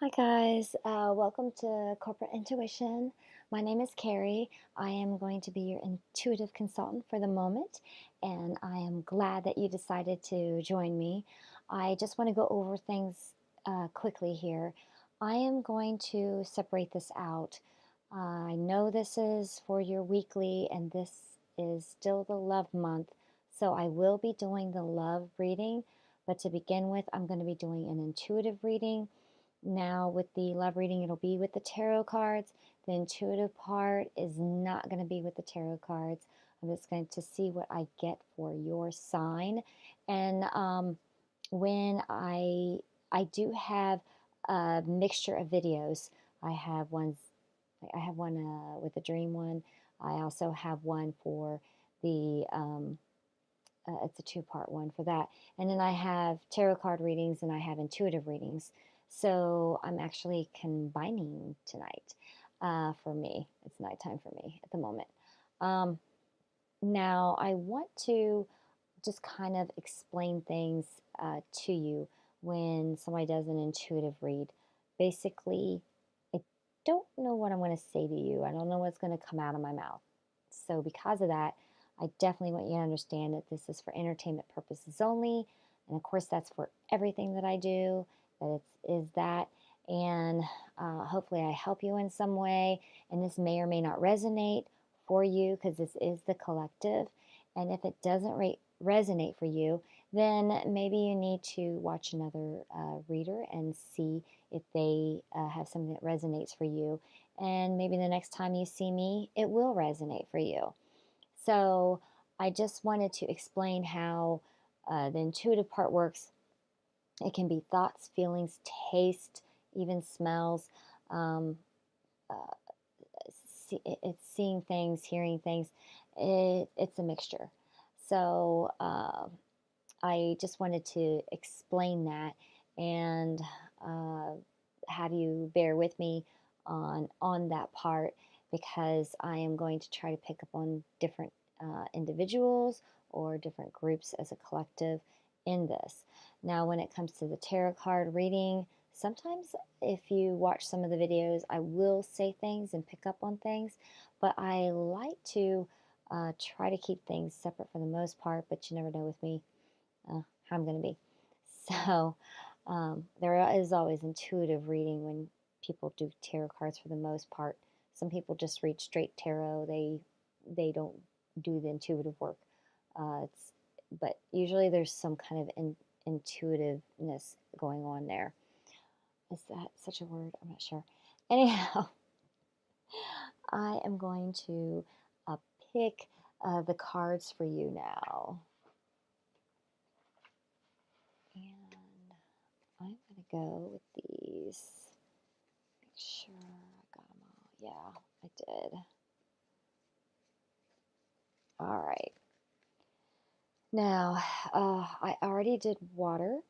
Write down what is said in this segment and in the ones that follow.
Hi guys, welcome to Corporate Intuition. My name is Carrie. I am going to be your intuitive consultant for the moment, and I am glad that you decided to join me. I just want to go over things quickly here. I am going to separate this out. I know this is for your weekly, and this is still the love month, so I will be doing the love reading, but to begin with, I'm going to be doing an intuitive reading. Now, with the love reading, it'll be with the tarot cards. The intuitive part is not going to be with the tarot cards. I'm just going to see what I get for your sign. And when I do have a mixture of videos. I have one with the dream one. I also have one for the it's a two-part one for that. And then I have tarot card readings and I have intuitive readings. So I'm actually combining tonight for me. It's nighttime for me at the moment. Um, Now, I want to just kind of explain things to you when somebody does an intuitive read. Basically, I don't know what I'm going to say to you. I don't know what's going to come out of my mouth. So, because of that, I definitely want you to understand that this is for entertainment purposes only. And of course, that's for everything that I do, that is that. And hopefully, I help you in some way. And this may or may not resonate for you because this is the collective. And if it doesn't resonate for you, then maybe you need to watch another reader and see if they have something that resonates for you. And maybe the next time you see me, it will resonate for you. So I just wanted to explain how the intuitive part works. It can be thoughts, feelings, taste, even smells. Um, uh, it's seeing things, hearing things. It's a mixture. So I just wanted to explain that and uh, have you bear with me on that part because I am going to try to pick up on different individuals or different groups as a collective in this. Now, when it comes to the tarot card reading, sometimes if you watch some of the videos, I will say things and pick up on things, but I like to try to keep things separate for the most part, but you never know with me how I'm going to be. So there is always intuitive reading when people do tarot cards for the most part. Some people just read straight tarot. They don't do the intuitive work. It's but usually there's some kind of intuitiveness going on there. Is that such a word? I'm not sure. Anyhow, I am going to pick the cards for you now. And I'm going to go with these. Make sure I got them all. Yeah, I did. All right. Now, I already did water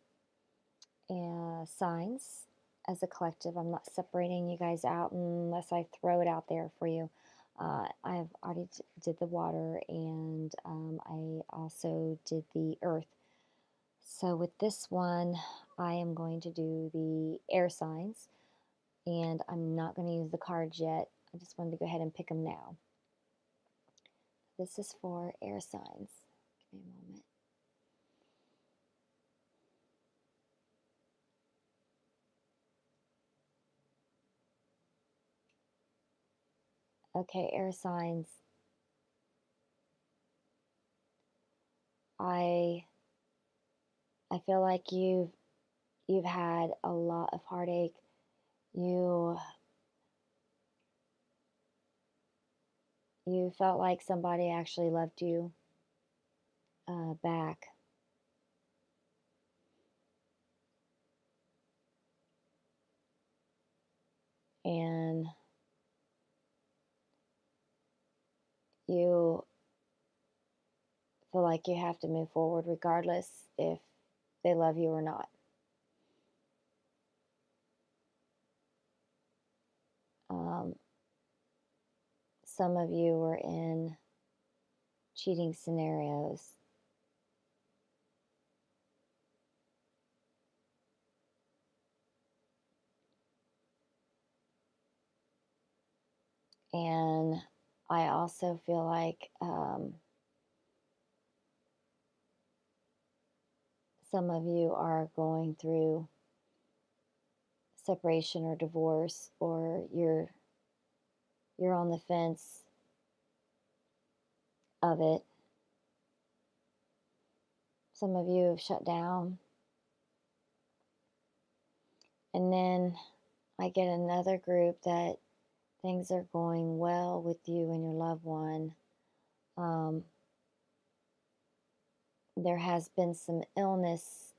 and signs as a collective. I'm not separating you guys out unless I throw it out there for you. I've already did the water and I also did the earth. So with this one, I am going to do the air signs. And I'm not going to use the cards yet. I just wanted to go ahead and pick them now. This is for air signs. Give me a moment. Okay, air signs. I feel like you've had a lot of heartache. You you felt like somebody actually loved you back. And you feel like you have to move forward regardless if they love you or not. Um, some of you were in cheating scenarios. And I also feel like some of you are going through separation or divorce, or you're on the fence of it. Some of you have shut down. And then I get another group that things are going well with you and your loved one. Um, there has been some illness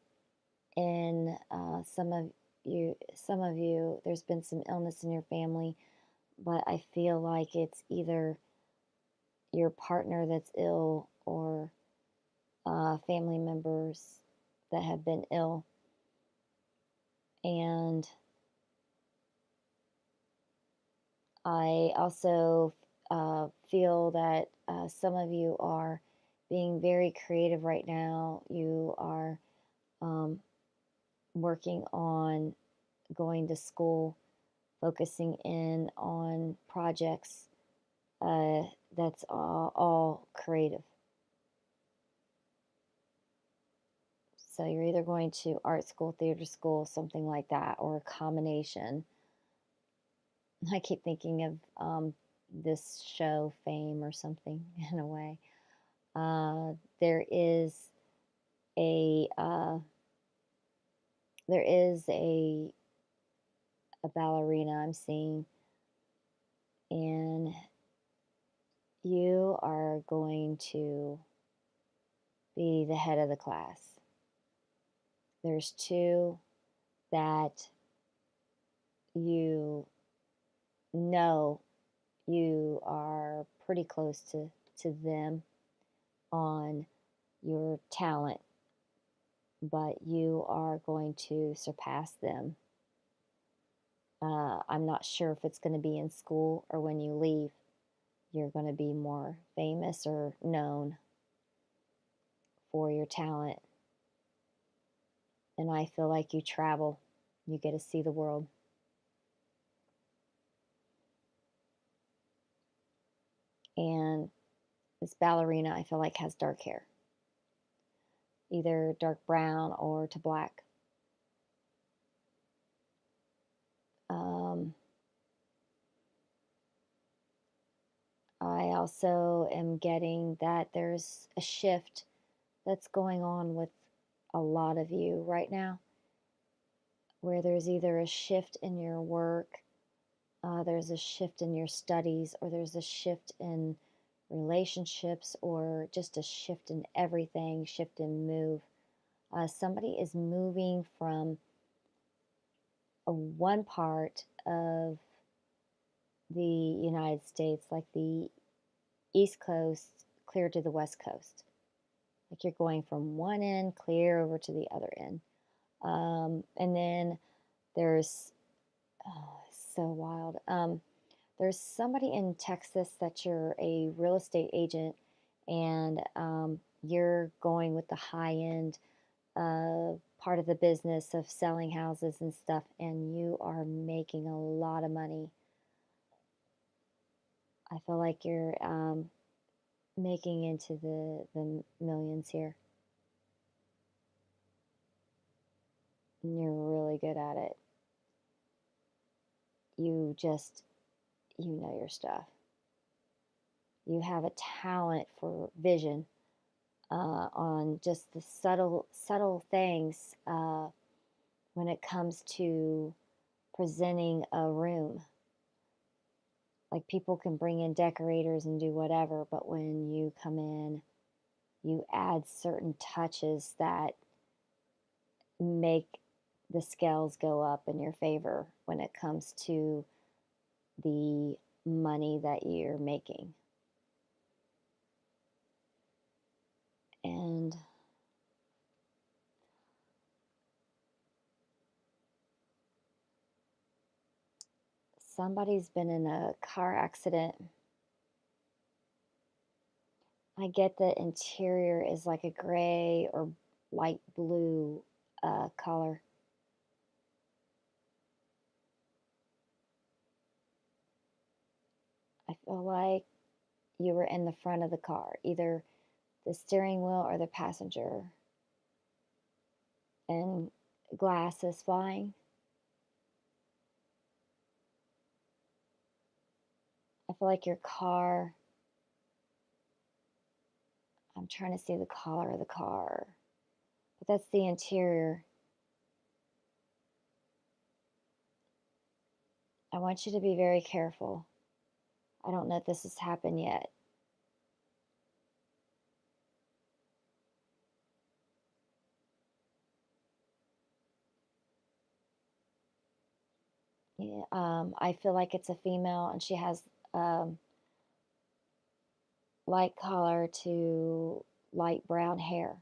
in some of you, there's been some illness in your family, but I feel like it's either your partner that's ill or family members that have been ill. And I also feel that some of you are being very creative right now. You are um, working on going to school, focusing in on projects uh, that's all creative. So you're either going to art school, theater school, something like that, or a combination. I keep thinking of this show, Fame, or something in a way. There is a there is a ballerina I'm seeing, and you are going to be the head of the class. There's two that you know you are pretty close to them on your talent, but you are going to surpass them. I'm not sure if it's going to be in school or when you leave, you're going to be more famous or known for your talent. And I feel like you travel, you get to see the world. And this ballerina, I feel like, has dark hair, either dark brown or to black. Um, I also am getting that there's a shift that's going on with a lot of you right now, where there's either a shift in your work, there's a shift in your studies, or there's a shift in relationships, or just a shift in everything, shift and move. Somebody is moving from one part of the United States, like the East Coast, clear to the West Coast. Like you're going from one end clear over to the other end. And then there's, oh, so wild. There's somebody in Texas that you're a real estate agent, and you're going with the high end part of the business of selling houses and stuff, and you are making a lot of money. I feel like you're making into the millions here. And you're really good at it. You just, you know your stuff. You have a talent for vision on just the subtle things when it comes to presenting a room. Like people can bring in decorators and do whatever, but when you come in, you add certain touches that make the scales go up in your favor when it comes to the money that you're making. And somebody's been in a car accident. I get the interior is like a gray or light blue color. I feel like you were in the front of the car, either the steering wheel or the passenger, and glass is flying. I feel like your car, I'm trying to see the color of the car, but that's the interior. I want you to be very careful. I don't know if this has happened yet. Yeah, I feel like it's a female and she has um, light color to light brown hair.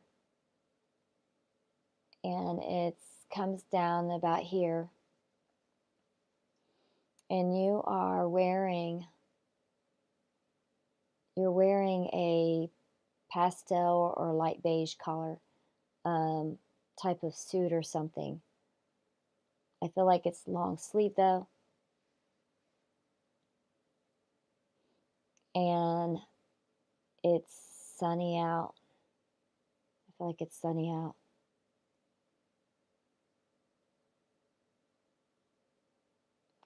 And it comes down about here. And you're wearing a pastel or light beige color um, type of suit or something. I feel like it's long sleeve though. And it's sunny out. I feel like it's sunny out.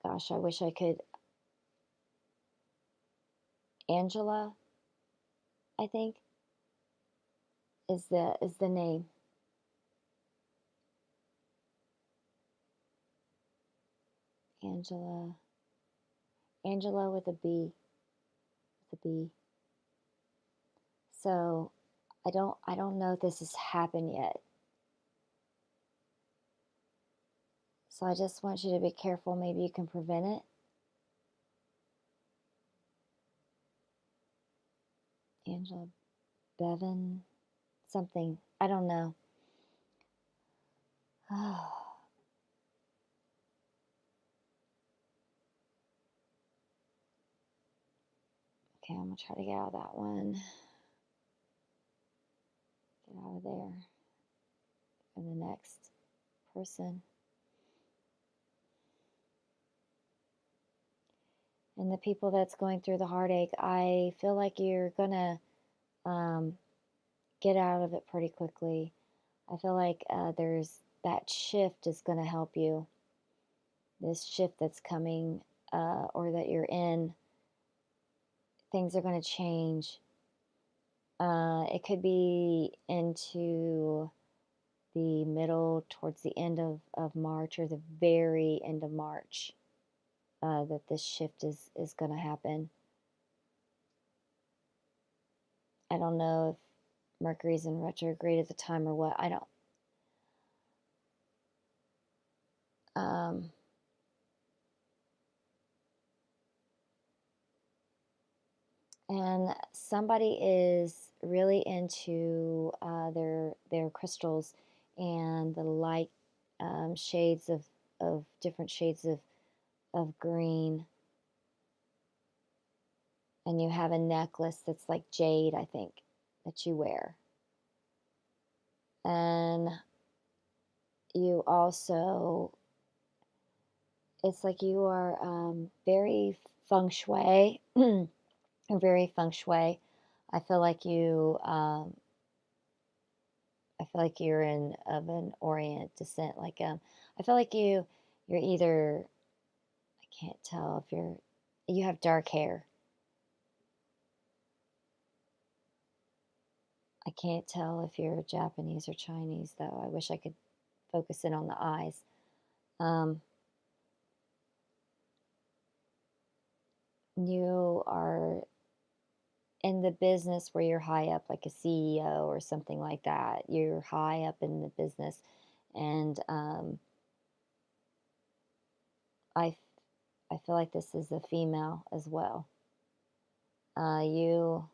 Gosh, I wish I could. Angela, I think, is the name. Angela. Angela with a B. With a B. So I don't know if this has happened yet. So I just want you to be careful. Maybe you can prevent it. Angela Bevan, something. I don't know. Oh, okay, I'm gonna try to get out of that one. Get out of there. And the next person. And the people that's going through the heartache, I feel like you're gonna um, get out of it pretty quickly. I feel like there's that shift is gonna help you. This shift that's coming or that you're in, things are gonna change. It could be into the middle, towards the end of March or the very end of March that this shift is going to happen. I don't know if Mercury's in retrograde at the time or what. I don't. Um, and somebody is really into their crystals and the light shades of different shades of green, and you have a necklace that's like jade, I think, that you wear. And you also, it's like you are very feng shui, very feng shui. I feel like I feel like you're in of an Orient descent. Like, I feel like you're either, I can't tell if you have dark hair. I can't tell if you're Japanese or Chinese, though. I wish I could focus in on the eyes. Um, you are in the business where you're high up, like a CEO or something like that. You're high up in the business, and I, I feel like this is a female as well. You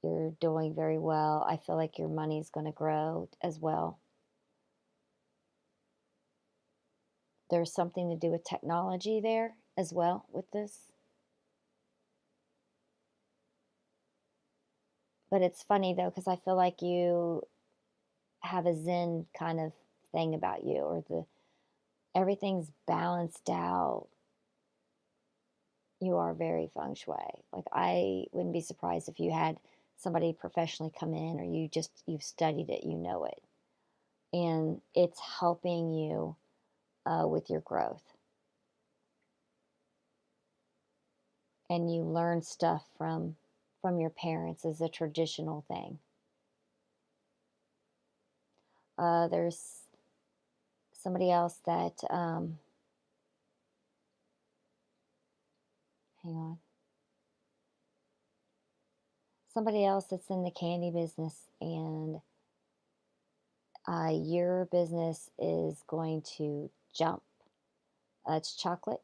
you're doing very well. I feel like your money's going to grow as well. There's something to do with technology there as well with this. But it's funny though, because I feel like you have a Zen kind of thing about you, or the everything's balanced out. You are very feng shui. Like, I wouldn't be surprised if you had somebody professionally come in, or you've studied it, you know it, and it's helping you with your growth. And you learn stuff from your parents as a traditional thing. There's somebody else that hang on. Somebody else that's in the candy business, and your business is going to jump. It's chocolate.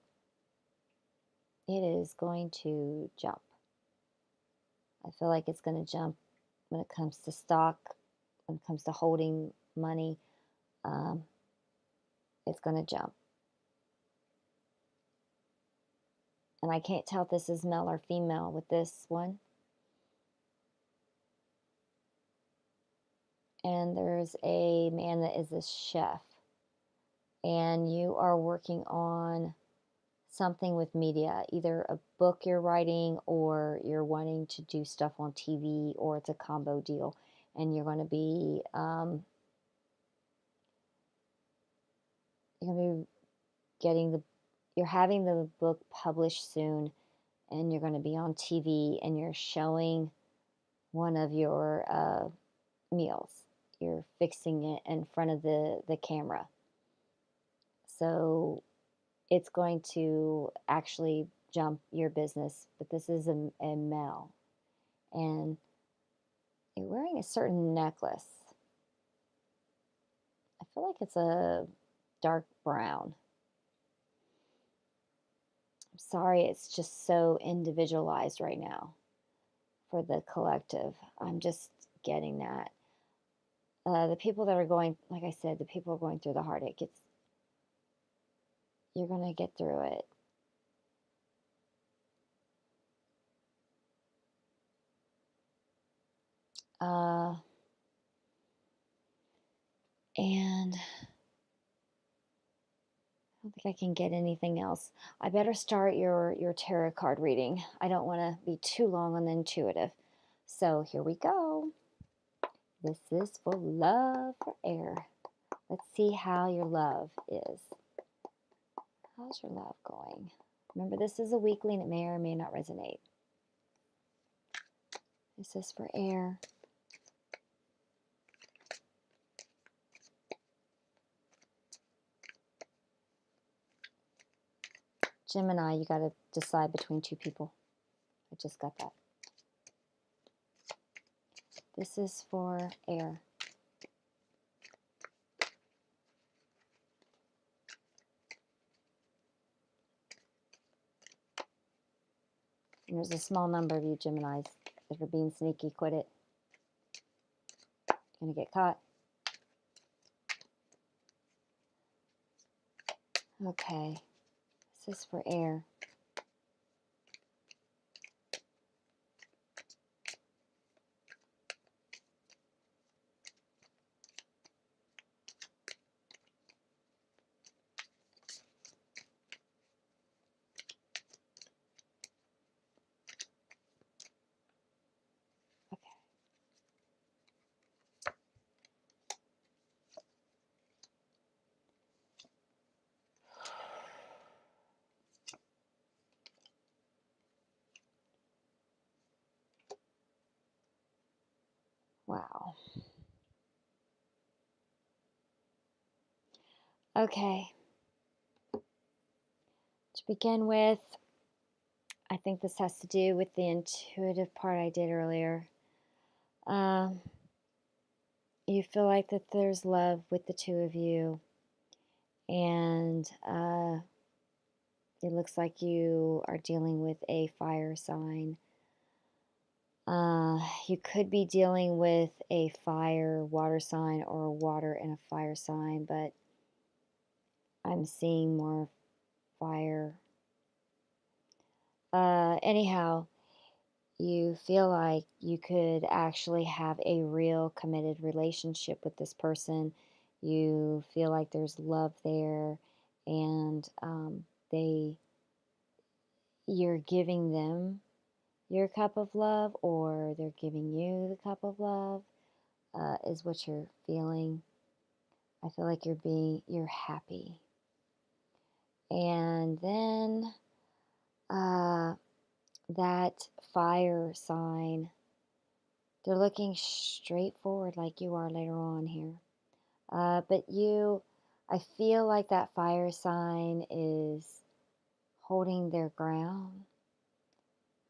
It is going to jump. I feel like it's going to jump when it comes to stock, when it comes to holding money. Um, it's going to jump. And I can't tell if this is male or female with this one. And there's a man that is a chef. And you are working on something with media, either a book you're writing, or you're wanting to do stuff on TV, or it's a combo deal. And you're going to be getting you're having the book published soon, and you're going to be on TV, and you're showing one of your meals. You're fixing it in front of the camera. So it's going to actually jump your business, but this is a male. And you're wearing a certain necklace. I feel like it's a dark brown. I'm sorry, it's just so individualized right now for the collective. I'm just getting that. The people that are going, like I said, the people are going through the heartache. You're going to get through it. And I don't think I can get anything else. I better start your tarot card reading. I don't want to be too long on the intuitive. So here we go. This is for love for air. Let's see how your love is. How's your love going? Remember, this is a weekly and it may or may not resonate. This is for air. Gemini, you got to decide between two people. I just got that. This is for air. And there's a small number of you Geminis that are being sneaky. Quit it. You're going to get caught. Okay. This is for air. Okay. Wow. Okay. To begin with, I think this has to do with the intuitive part I did earlier. Um, you feel like that there's love with the two of you, and it looks like you are dealing with a fire sign. You could be dealing with a fire water sign, or a water and a fire sign, but I'm seeing more fire. Anyhow, you feel like you could actually have a real committed relationship with this person. You feel like there's love there, and they you're giving them your cup of love, or they're giving you the cup of love, is what you're feeling. I feel like you're happy. And then that fire sign, they're looking straight forward like you are later on here. But I feel like that fire sign is holding their ground.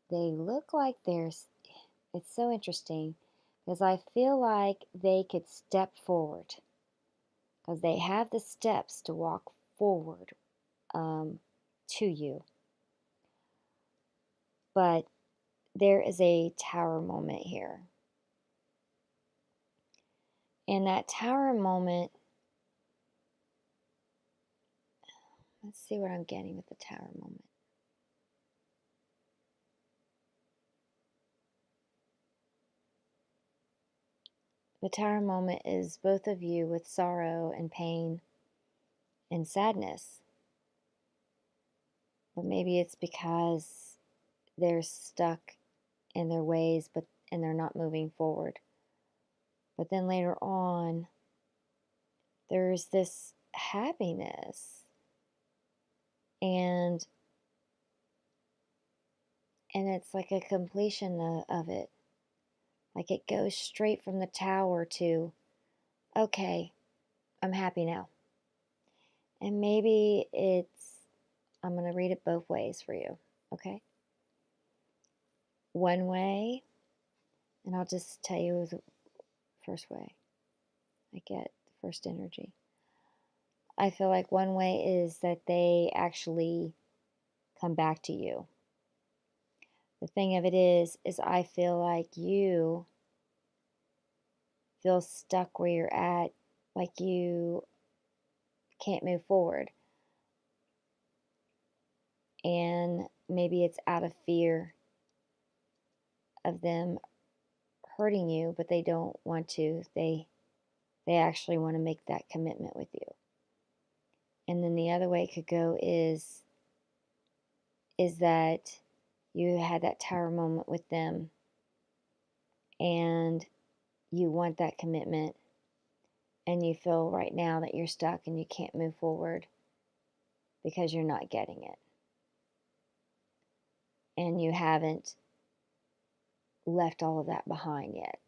They look like it's so interesting because I feel like they could step forward because they have the steps to walk forward to you. But there is a tower moment here. And that tower moment, let's see what I'm getting with the tower moment. The tower moment is both of you with sorrow and pain and sadness. But maybe it's because they're stuck in their ways and they're not moving forward. But then later on, there's this happiness and it's like a completion of it. Like it goes straight from the tower to, okay, I'm happy now. And maybe I'm going to read it both ways for you, okay? One way, and I'll just tell you the first way I get the first energy. I feel like one way is that they actually come back to you. The thing of it is I feel like you feel stuck where you're at, like you can't move forward. And maybe it's out of fear of them hurting you, but they don't want to. They actually want to make that commitment with you. And then the other way it could go is that you had that tower moment with them and you want that commitment and you feel right now that you're stuck and you can't move forward because you're not getting it. And you haven't left all of that behind yet.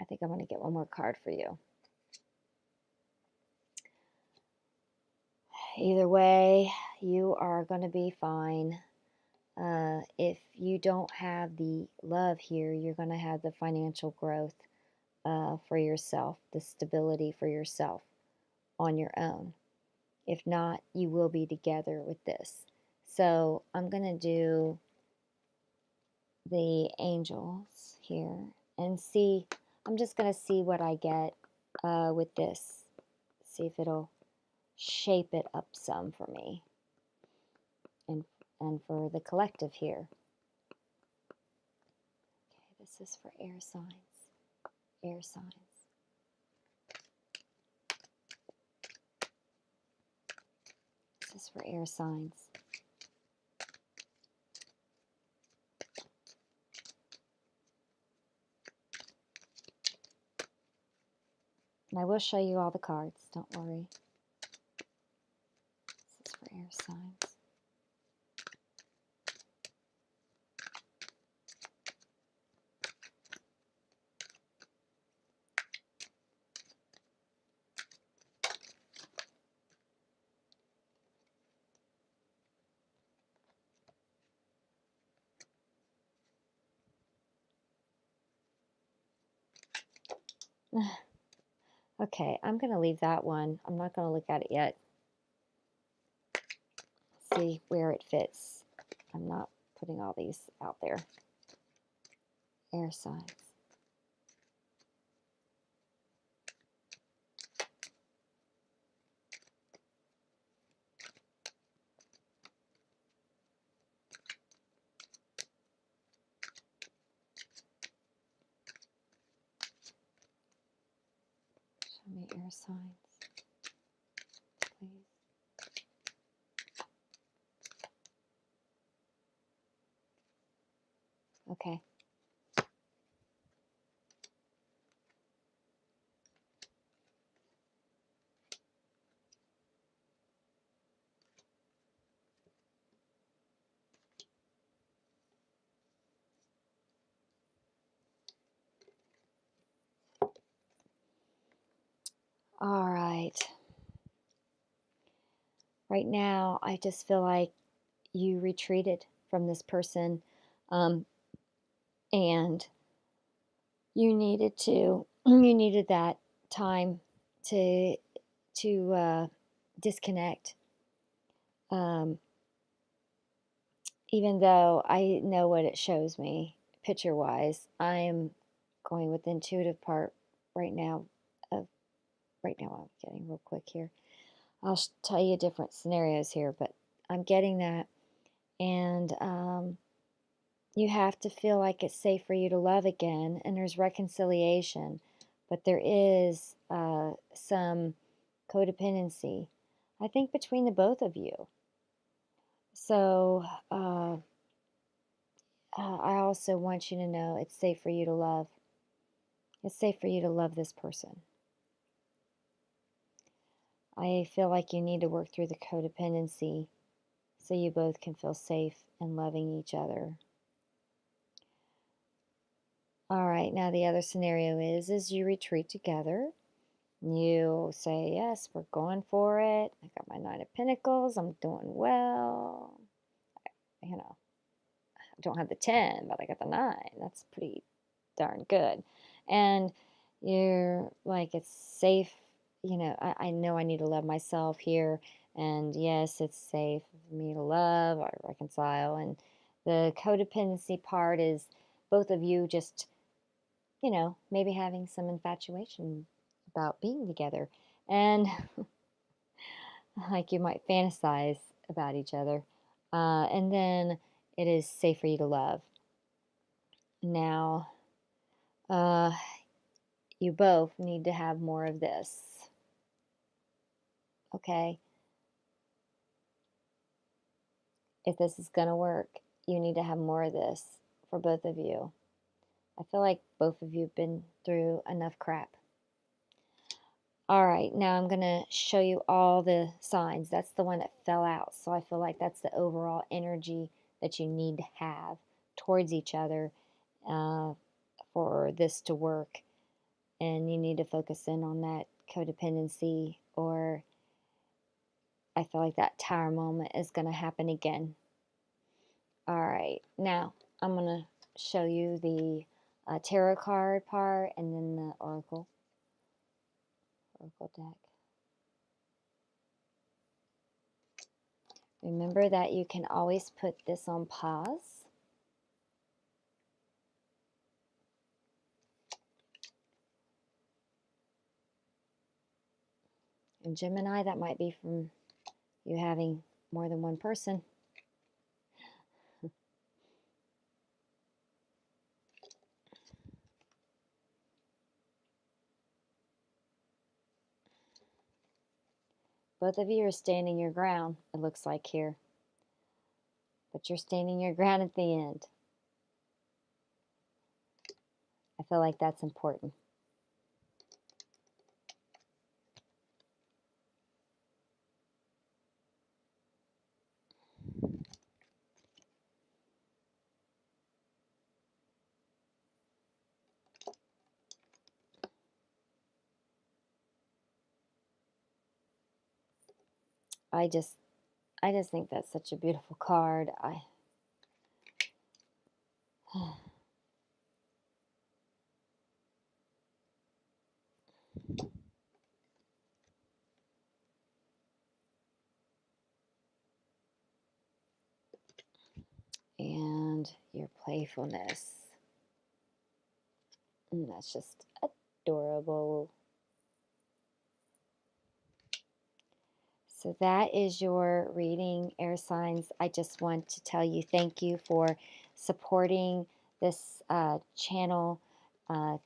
I think I'm going to get one more card for you. Either way, you are going to be fine. If you don't have the love here, you're going to have the financial growth for yourself, the stability for yourself on your own. If not, you will be together with this. So I'm going to do the angels here and see. I'm just going to see what I get with this. See if it'll shape it up some for me and for the collective here. Okay, this is for air signs. Air signs. This is for air signs. And I will show you all the cards, don't worry. This is for air signs. Okay, I'm going to leave that one. I'm not going to look at it yet. See where it fits. I'm not putting all these out there. Air signs. Show me air signs. All right. Right now, I just feel like you retreated from this person, um, and you needed that time to disconnect. Um, Even though I know what it shows me picture wise, I am going with the intuitive part right now. Of right now, I'm getting real quick here. I'll tell you different scenarios here, but I'm getting that, and you have to feel like it's safe for you to love again, and there's reconciliation, but there is some codependency, I think, between the both of you. So I also want you to know it's safe for you to love. It's safe for you to love this person. I feel like you need to work through the codependency so you both can feel safe and loving each other. All right, now the other scenario is you retreat together. You say, yes, we're going for it. I got my Nine of Pentacles. I'm doing well. You know, I don't have the 10, but I got the 9. That's pretty darn good. And you're like, it's safe. I know I need to love myself here. And yes, it's safe for me to love or reconcile. And the codependency part is both of you just, maybe having some infatuation about being together. And like you might fantasize about each other. And then it is safe for you to love. Now, uh, you both need to have more of this. Okay? If this is going to work, you need to have more of this for both of you. I feel like both of you have been through enough crap. All right, now I'm going to show you all the signs. That's the one that fell out. So I feel like that's the overall energy that you need to have towards each other for this to work. And you need to focus in on that codependency, or I feel like that tower moment is going to happen again. All right, now I'm going to show you the tarot card part and then the oracle deck. Remember that you can always put this on pause. And Gemini, that might be from you having more than one person. Both of you are standing your ground, it looks like here. But you're standing your ground at the end. I feel like that's important. I just think that's such a beautiful card. And your playfulness. That's just adorable. So that is your reading, air signs. I just want to tell you thank you for supporting this channel.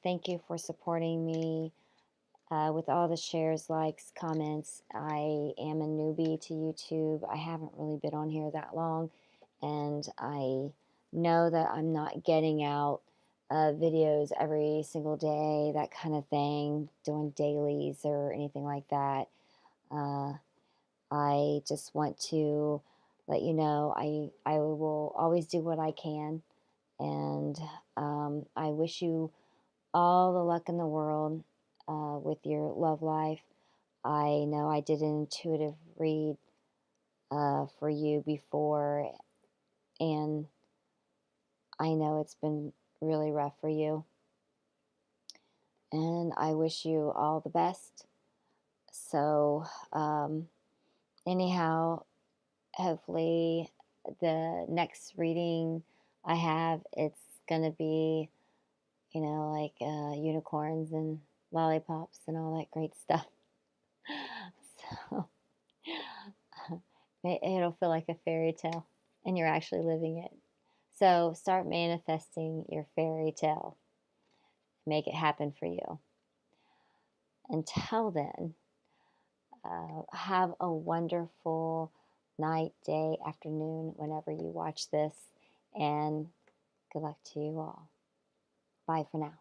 Thank you for supporting me with all the shares, likes, comments. I am a newbie to YouTube. I haven't really been on here that long, and I know that I'm not getting out videos every single day, that kind of thing, doing dailies or anything like that. I just want to let you know I will always do what I can, and I wish you all the luck in the world with your love life. I know I did an intuitive read for you before, and I know it's been really rough for you. And I wish you all the best. So, anyhow, hopefully, the next reading I have, it's going to be, like unicorns and lollipops and all that great stuff. So, it'll feel like a fairy tale, and you're actually living it. So, start manifesting your fairy tale. Make it happen for you. Until then, have a wonderful night, day, afternoon, whenever you watch this, and good luck to you all. Bye for now.